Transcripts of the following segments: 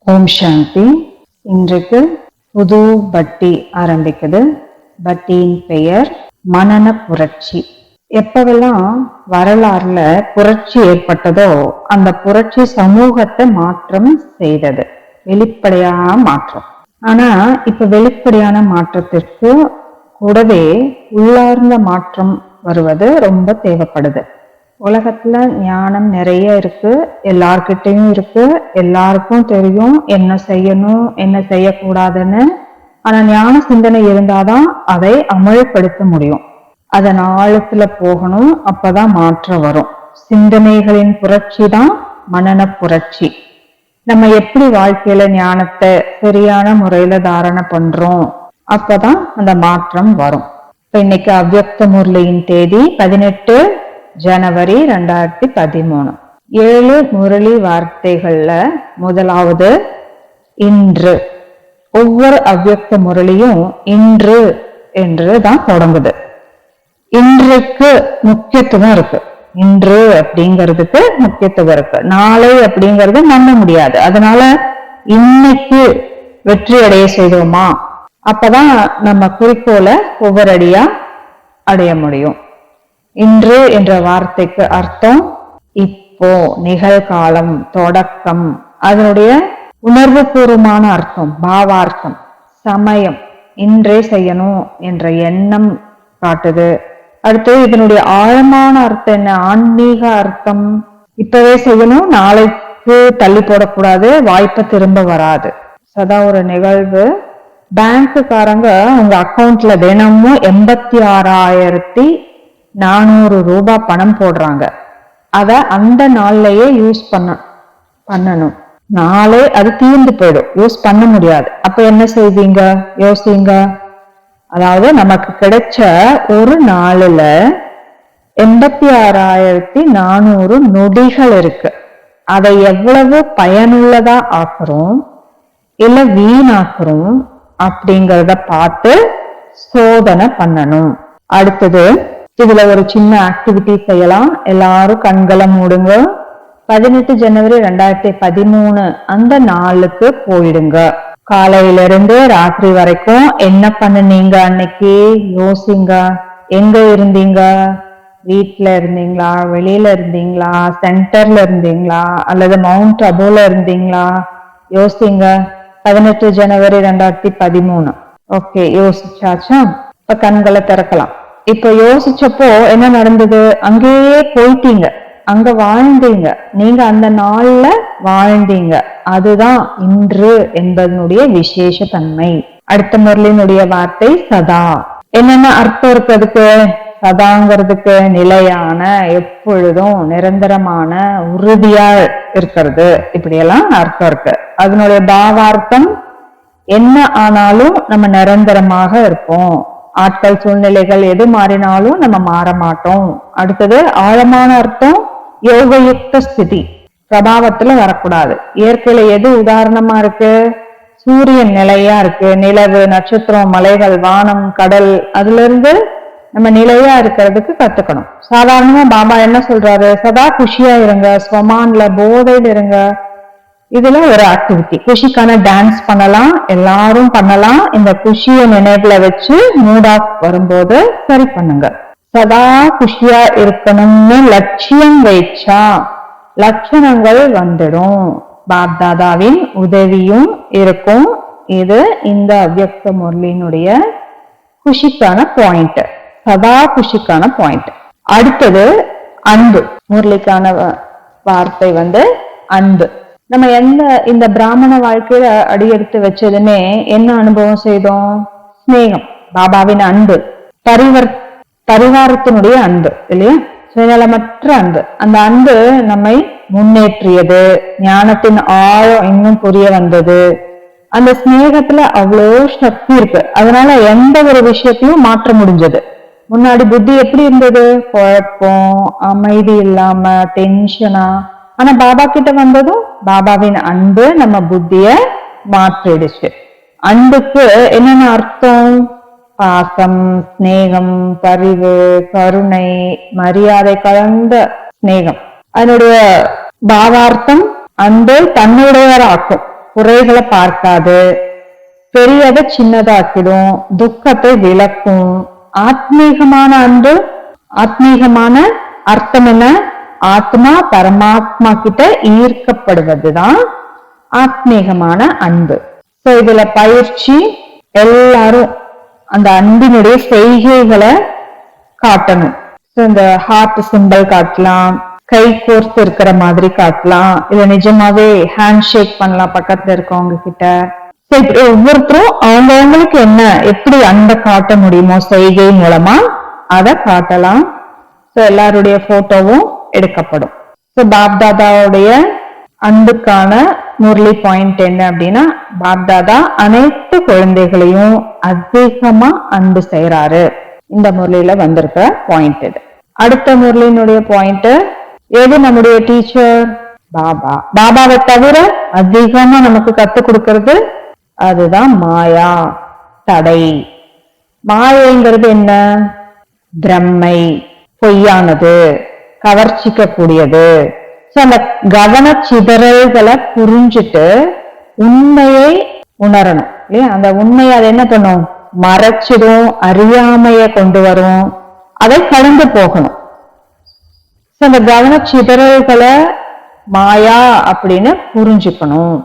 ஓம் சாந்தி. இன்றைக்கு புது பட்டி ஆரம்பிக்குது. பட்டியின் பெயர் மனன புரட்சி. எப்பவெல்லாம் வரலாறுல புரட்சி ஏற்பட்டதோ அந்த புரட்சி சமூகத்தை மாற்றம் செய்தது, வெளிப்படையான மாற்றம். ஆனா இப்ப வெளிப்படையான மாற்றத்திற்கு கூடவே உள்ளார்ந்த மாற்றம் வருவது ரொம்ப தேவைப்படுது. உலகத்துல ஞானம் நிறைய இருக்கு, எல்லார்கிட்டையும் இருக்கு, எல்லாருக்கும் தெரியும் என்ன செய்யணும் என்ன செய்யக்கூடாதுன்னு. ஆனா ஞான சிந்தனை இருந்தாதான் அதை அமல்படுத்த முடியும். அதன் ஆழத்துல போகணும், அப்பதான் மாற்றம் வரும். சிந்தனைகளின் புரட்சி தான் மனன புரட்சி. நம்ம எப்படி வாழ்க்கையில ஞானத்தை சரியான முறையில தாரணை பண்றோம், அப்பதான் அந்த மாற்றம் வரும். இப்ப இன்னைக்கு அவ்யக்த முரளியின் தேதி 18 ஜனவரி 2013. 7 முரளி வார்த்தைகள்ல முதலாவது இன்று. ஒவ்வொரு அவ்யக்த முரளியும் இன்று என்று தான் தொடங்குது. இன்றைக்கு முக்கியத்துவம் இருக்கு. இன்று அப்படிங்கிறதுக்கு முக்கியத்துவம் இருக்கு. நாளை அப்படிங்கறது நம்ப முடியாது. அதனால இன்னைக்கு வெற்றி அடைய செய்தோமா, அப்பதான் நம்ம குறிக்கோளை ஒவ்வொரு அடியா அடைய முடியும். இன்று என்ற வார்த்தைக்கு அர்த்தம் இப்போ, நிகழ்காலம், தொடக்கம். அதனுடைய உணர்வு பூர்வமான அர்த்தம், பாவார்த்தம், சமயம். இன்றே செய்யணும் என்ற எண்ணம் காட்டுது. அடுத்து இதனுடைய ஆழமான அர்த்தம் என்ன, ஆன்மீக அர்த்தம். இப்பவே செய்யணும், நாளைக்கு தள்ளி போடக்கூடாது, வாய்ப்பை திரும்ப வராது. சதா ஒரு நிகழ்வு, பேங்க்குக்காரங்க உங்க அக்கௌண்ட்ல தினமும் 86,400 ரூபாய் பணம் போடுறாங்க. அத அந்த நாள்லயே யூஸ் பண்ணணும். நாளே அது தீர்ந்து போயிடும், யூஸ் பண்ண முடியாது. அப்ப என்ன செய்வீங்க, யோசிங்க. அதாவது நமக்கு கிடைச்ச ஒரு நாளுல 86,400 நொடிகள் இருக்கு. அதை எவ்வளவு பயனுள்ளதா ஆக்குறோம் இல்ல வீணாக்குறோம் அப்படிங்கறத பார்த்து சோதனை பண்ணணும். அடுத்தது இதுல ஒரு சின்ன ஆக்டிவிட்டி செய்யலாம். எல்லாரும் கண்களை மூடுங்க. 18 ஜனவரி 2013 அந்த நாளுக்கு போயிடுங்க. காலையில இருந்து ராத்திரி வரைக்கும் என்ன பண்ணுனீங்க அன்னைக்கு யோசிங்க. எங்க இருந்தீங்க, வீட்டுல இருந்தீங்களா, வெளியில இருந்தீங்களா, சென்டர்ல இருந்தீங்களா, அல்லது மவுண்ட் அபோல இருந்தீங்களா, யோசிங்க. 18 ஜனவரி 2013. ஓகே, யோசிச்சாச்சா? இப்ப கண்களை திறக்கலாம். இப்ப யோசிச்சப்போ என்ன நடந்தது, அங்கேயே போயிட்டீங்க, அங்க வாழ்ந்தீங்க, நீங்க அந்த நாள்ல வாழ்ந்தீங்க. அதுதான் இன்று என்பதனுடைய விசேஷ தன்மை. அடுத்த முரளினுடைய வார்த்தை சதா. என்னென்ன அர்த்தம் இருக்கிறதுக்கு? சதாங்கிறதுக்கு நிலையான, எப்பொழுதும் நிரந்தரமான, உறுதியா இருக்கிறது, இப்படியெல்லாம் அர்த்தம் இருக்கு. அதனுடைய பாவார்த்தம் என்ன ஆனாலும் நம்ம நிரந்தரமாக இருப்போம். ஆட்கள் சூழ்நிலைகள் எது மாறினாலும் நம்ம மாற மாட்டோம். அடுத்தது ஆழமான அர்த்தம் யோகயுக்த ஸ்திதி, பிரபாவத்துல வரக்கூடாது. இயற்கையில எது உதாரணமா இருக்கு, சூரியன் நிலையா இருக்கு, நிலவு, நட்சத்திரம், மலைகள், வானம், கடல், அதுல இருந்து நம்ம நிலையா இருக்கிறதுக்கு கத்துக்கணும். சாதாரணமா பாபா என்ன சொல்றாரு, சதா குஷியா இருங்க, ஸ்வமான்ல போதையில இருங்க. இதுல ஒரு ஆக்டிவிட்டி, குஷிக்கான டான்ஸ் பண்ணலாம், எல்லாரும் பண்ணலாம். இந்த குஷிய நினைவுல வச்சு மூட் ஆஃப் வரும்போது சரி பண்ணுங்க. சதா குஷியா இருக்கணும்னு லட்சியம் வைச்சா லட்சணங்கள் வந்துடும். பாப்தாதாவின் உதவியும் இருக்கும். இது இந்த அவ்யக்த முரளியினுடைய குஷிக்கான பாயிண்ட், சதா குஷிக்கான பாயிண்ட். அடுத்தது அன்பு. முரளிக்கான வார்த்தை அன்பு. நம்ம இந்த பிராமண வாழ்க்கையில அடியெடுத்து வச்சதுமே என்ன அனுபவம் செய்தோம்? ஸ்நேகம், பாபாவின் அன்பு, பரிவாரத்தினுடைய அன்பு இல்லையா, சுயநலமற்ற அன்பு. அந்த அன்பு நம்மை முன்னேற்றியது, ஞானத்தின் ஆழம் இன்னும் புரிய வந்தது. அந்த ஸ்நேகத்துல அவ்வளோ சக்தி இருக்கு. அதனால எந்த ஒரு விஷயத்தையும் மாற்ற முடிஞ்சது. முன்னாடி புத்தி எப்படி இருந்தது, குழப்பம், அமைதி இல்லாம, டென்ஷனா. ஆனா பாபா கிட்ட வந்ததும் பாபாவின் அன்பு நம்ம புத்திய மாற்றிடுச்சு. அன்புக்கு என்னென்ன அர்த்தம்? பாசம், ஸ்நேகம், பரிவு, கருணை, மரியாதை கலந்த ஸ்நேகம். அதனுடைய பாவார்த்தம் அன்பு தன்னுடையவராக்கும். குறைகளை பார்க்காது, பெரியதை சின்னதாக்கிடும், துக்கத்தை விளக்கும். ஆத்மீகமான அன்பு, ஆத்மீகமான அர்த்தம் என்ன? ஆத்மா பரமாத்மா கிட்ட ஈர்க்கப்படுவதுதான் ஆத்மீகமான அன்பு. இதுல பயிற்சி எல்லாரும் அந்த அன்பினுடைய செய்கைகளை காட்டணும். இந்த ஹார்ட் சிம்பிள் காட்டலாம், கை கோர்த்து இருக்கிற மாதிரி காட்டலாம், இல்ல நிஜமாவே ஹேண்ட் ஷேக் பண்ணலாம் பக்கத்துல இருக்கவங்க கிட்ட. இப்படி ஒவ்வொருத்தரும் அவங்களுக்கு என்ன எப்படி அன்பை காட்ட முடியுமோ செய்கை மூலமா அதை காட்டலாம். எல்லாருடைய போட்டோவும் எடுக்கப்படும். பாப்தாதாவுடைய அன்புக்கான முரளி பாயிண்ட் என்ன அப்படின்னா, பாப்தாதா அனைத்து குழந்தைகளையும் அதிகமா அன்பு செய்யறாரு. இந்த முரளியில வந்திருக்க பாயிண்ட் இது. அடுத்த முரளியினுடைய பாயிண்ட் எது? நம்முடைய டீச்சர் பாபா. பாபாவை தவிர அதிகமா நமக்கு கத்துக் கொடுக்கறது அதுதான் மாயா, தடை. மாயைங்கிறது என்ன? பிரம்மை, பொய்யானது, கவர்ச்சிக்க கூடியது. அந்த கவன சிதறல்களை புரிஞ்சுட்டு உண்மையை உணரணும் இல்லையா? அந்த உண்மையை அதை என்ன பண்ணும்? மறைச்சிடும், அறியாமைய கொண்டு வரும், அதை கடந்து போகணும். அந்த கவன சிதறல்களை மாயா அப்படின்னு புரிஞ்சுக்கணும்.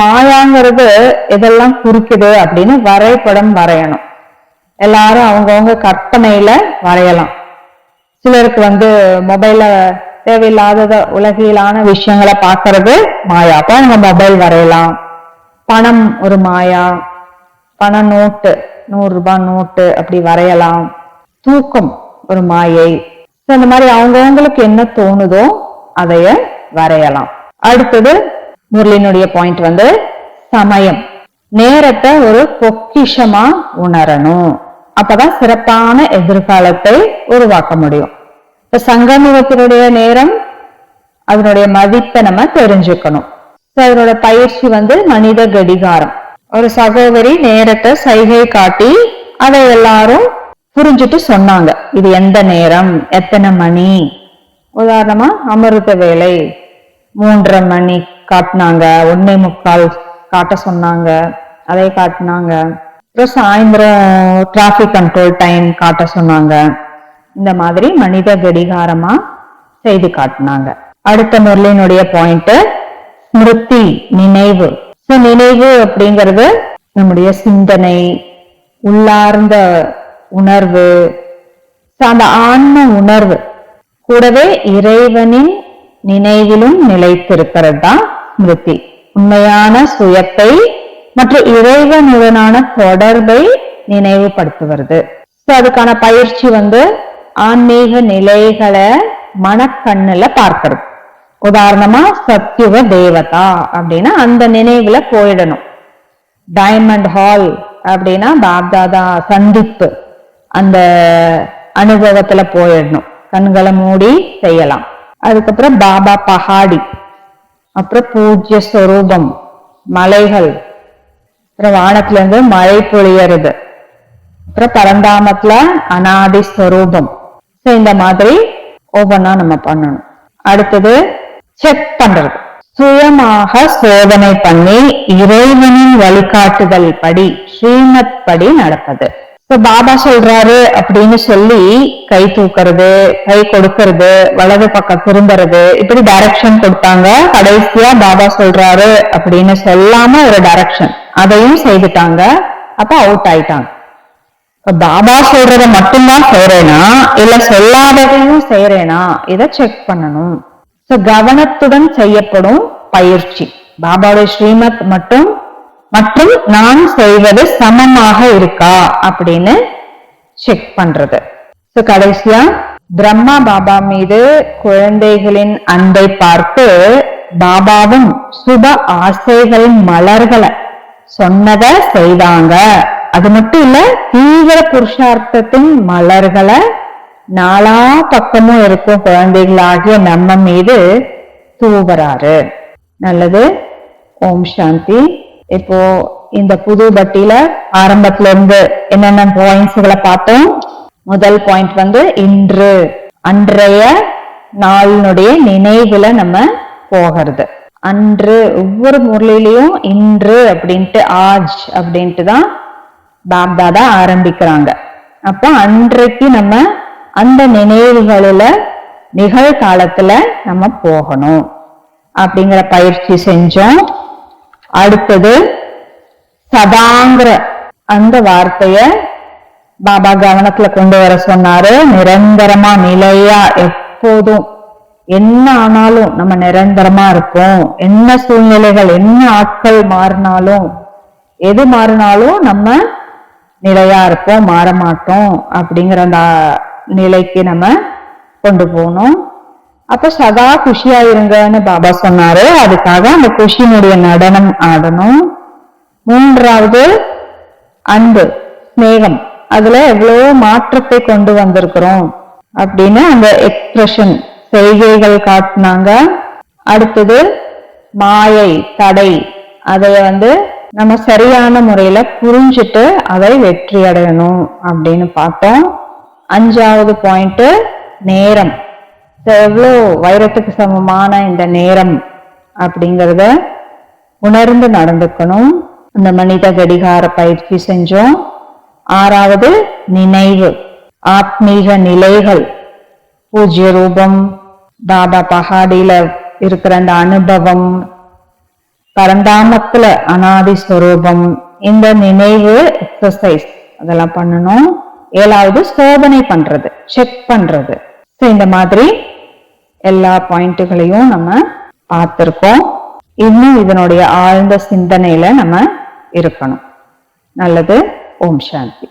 மாயாங்கிறது எதெல்லாம் குறிக்குது அப்படின்னு வரைபடம் வரையணும். எல்லாரும் அவங்கவுங்க கற்பனையில வரையலாம். சிலருக்கு மொபைல்ல தேவையில்லாத உலகிலான விஷயங்களை பார்க்கறது மாயா, அப்ப நம்ம மொபைல் வரையலாம். பணம் ஒரு மாயா, பண நோட்டு, 100 ரூபாய் நோட்டு அப்படி வரையலாம். தூக்கம் ஒரு மாயை. இந்த மாதிரி அவங்கவுங்களுக்கு என்ன தோணுதோ அதைய வரையலாம். அடுத்தது முரளினுடைய பாயிண்ட் சமயம், நேரத்தை ஒரு பொக்கிஷமா உணரணும். அப்பதான் சிறப்பான எதிர்காலத்தை உருவாக்க முடியும். இப்ப சங்கமிகத்தினுடைய நேரம், அதனுடைய மதிப்பை நம்ம தெரிஞ்சுக்கணும். அதனோட பயிற்சி மனித கடிகாரம். ஒரு சகோதரி நேரத்தை சைகை காட்டி அதை எல்லாரும் புரிஞ்சுட்டு சொன்னாங்க, இது எந்த நேரம், எத்தனை மணி. உதாரணமா அமிர்த வேலை 3:30 மணி காட்டினாங்க, 1:45 காட்ட சொன்னாங்க, அதை காட்டினாங்க. அப்புறம் சாயந்தரம் டிராபிக் கண்ட்ரோல் டைம் காட்ட சொன்னாங்க. இந்த மாதிரி மனித கடிகாரமா செய்து காட்டினாங்க. அடுத்த முரளினுடைய பாயிண்ட் ஸ்மிருதி, நினைவு. நினைவு அப்படிங்கிறது நம்முடைய சிந்தனை, உள்ளார்ந்த உணர்வு, அந்த ஆன்ம உணர்வு கூடவே இறைவனின் நினைவிலும் நிலைத்திருக்கிறது தான் ஸ்மிருதி. உண்மையான சுயத்தை மற்றும் இறைவனுடனான தொடர்பை நினைவுபடுத்துவது. அதுக்கான பயிற்சி ஆன்மீக நிலைகளை மனக்கண்ணுல பார்க்கிறது. உதாரணமா சத்யுக தேவதா அப்படின்னா அந்த நினைவுல போயிடணும். டைமண்ட் ஹால் அப்படின்னா பாப்தாதா சந்திப்பு, அந்த அனுபவத்துல போயிடணும். கண்களை மூடி செய்யலாம். அதுக்கப்புறம் பாபா பஹாடி, அப்புறம் பூஜ்ய ஸ்வரூபம், மலைகள், அப்புறம் வானத்துல இருந்து மழை பொழியறது, அப்புறம் பரந்தாமத்துல அநாதி ஸ்வரூபம். இந்த மாதிரி ஒவ்வொன்னா நம்ம பண்ணணும். அடுத்தது செக் பண்றது, சுயமாக சோதனை பண்ணி இறைவனின் வழிகாட்டுதல் படி, ஸ்ரீமத் படி நடப்பது. பாபா சொல்றாரு அப்படின்னு சொல்லி கை தூக்குறது, கை கொடுக்கறது, வலது பக்கம் திரும்புறது, இப்படி டைரக்ஷன் கொடுத்தாங்க. கடைசியா பாபா சொல்றாரு அப்படின்னு சொல்லாம ஒரு டைரக்ஷன், அதையும் செய்துட்டாங்க. அப்ப அவுட் ஆயிட்டாங்க. பாபா சொல்றத மட்டும்தான் செய்யறேனா இல்ல சொல்லாததையும் செய்யறேனா, இதை செக் பண்ணணும். கவனத்துடன் செய்யப்படும் பயிற்சி. பாபாவுடைய ஸ்ரீமத் மற்றும் நான் செய்வது சமமாக இருக்கா அப்படின்னு செக் பண்றது. கடைசியா பிரம்மா பாபா மீது குழந்தைகளின் அன்பை பார்த்து பாபாவும் சுப ஆசைகளின் மலர்களை சொன்னதை செய்தாங்க. அது மட்டும் இல்ல, தீவிர புருஷார்த்தத்தின் மலர்களை நாலா பக்கமும் இருக்கும் குழந்தைகளாகிய நம்ம மீது தூவராரு. நல்லது. ஓம் சாந்தி. இப்போ இந்த புது பட்டியில ஆரம்பத்துல இருந்து என்னென்ன பாயிண்ட்ஸ்களை பார்த்தோம். முதல் பாயிண்ட் இன்று, அன்றைய நாளினுடைய நினைவுல நம்ம போகிறது. அன்று, ஒவ்வொரு முரளிலையும் இன்று அப்படின்ட்டு, ஆஜ் அப்படின்ட்டு தான் பாப்தாதா ஆரம்பிக்கிறாங்க. அப்ப அன்றைக்கு நம்ம அந்த நினைவுகளில நிகழ்காலத்துல நம்ம போகணும் அப்படிங்கிற பயிற்சி செஞ்சோம். அடுத்தது சதாங்கிற அந்த வார்த்தைய பாபா கவனத்துல கொண்டு வர சொன்னாரு. நிரந்தரமா, நிலையா, எப்போதும் என்ன ஆனாலும் நம்ம நிரந்தரமா இருப்போம். என்ன சூழ்நிலைகள், என்ன ஆட்கள் மாறினாலும், எது மாறினாலும் நம்ம நிலையா இருப்போம், மாற மாட்டோம் அப்படிங்கிற அந்த நிலைக்கு நம்ம கொண்டு போகணும். அப்ப சதா குஷியா இருங்கன்னு பாபா சொன்னாரு. அதுக்காக அந்த குஷியினுடைய நடனம் ஆடணும். மூன்றாவது அன்பு, ஸ்நேகம். அதுல எவ்வளவு மாற்றத்தை கொண்டு வந்திருக்கிறோம் அப்படின்னு அந்த எக்ஸ்பிரஷன், செய்கைகள் காட்டினாங்க. அடுத்தது மாயை, தடை, அதை நம்ம சரியான முறையில புரிஞ்சுட்டு அதை வெற்றி அடையணும் அப்படின்னு பார்த்தோம். 5வது பாயிண்ட் நேரம். எவ்வளோ வைரத்துக்கு சமமான இந்த நேரம் அப்படிங்கிறத உணர்ந்து நடந்துக்கணும். இந்த மனித கடிகார பயிற்சி செஞ்சோம். 6வது நினைவு, ஆத்மீக நிலைகள், பூஜ்ய ரூபம், பாபா பஹாடியில இருக்கிற அந்த அனுபவம், பரந்தாமத்துல அனாதி ஸ்வரூபம், இந்த நினைவு எக்ஸசைஸ் அதெல்லாம் பண்ணணும். 7வது சோதனை பண்றது, செக் பண்றது. இந்த மாதிரி எல்லா பாயிண்ட்டுகளையும் நம்ம பார்த்திருக்கோம். இன்னும் இதனுடைய ஆழ்ந்த சிந்தனையில நம்ம இருக்கணும். நல்லது. ஓம் சாந்தி.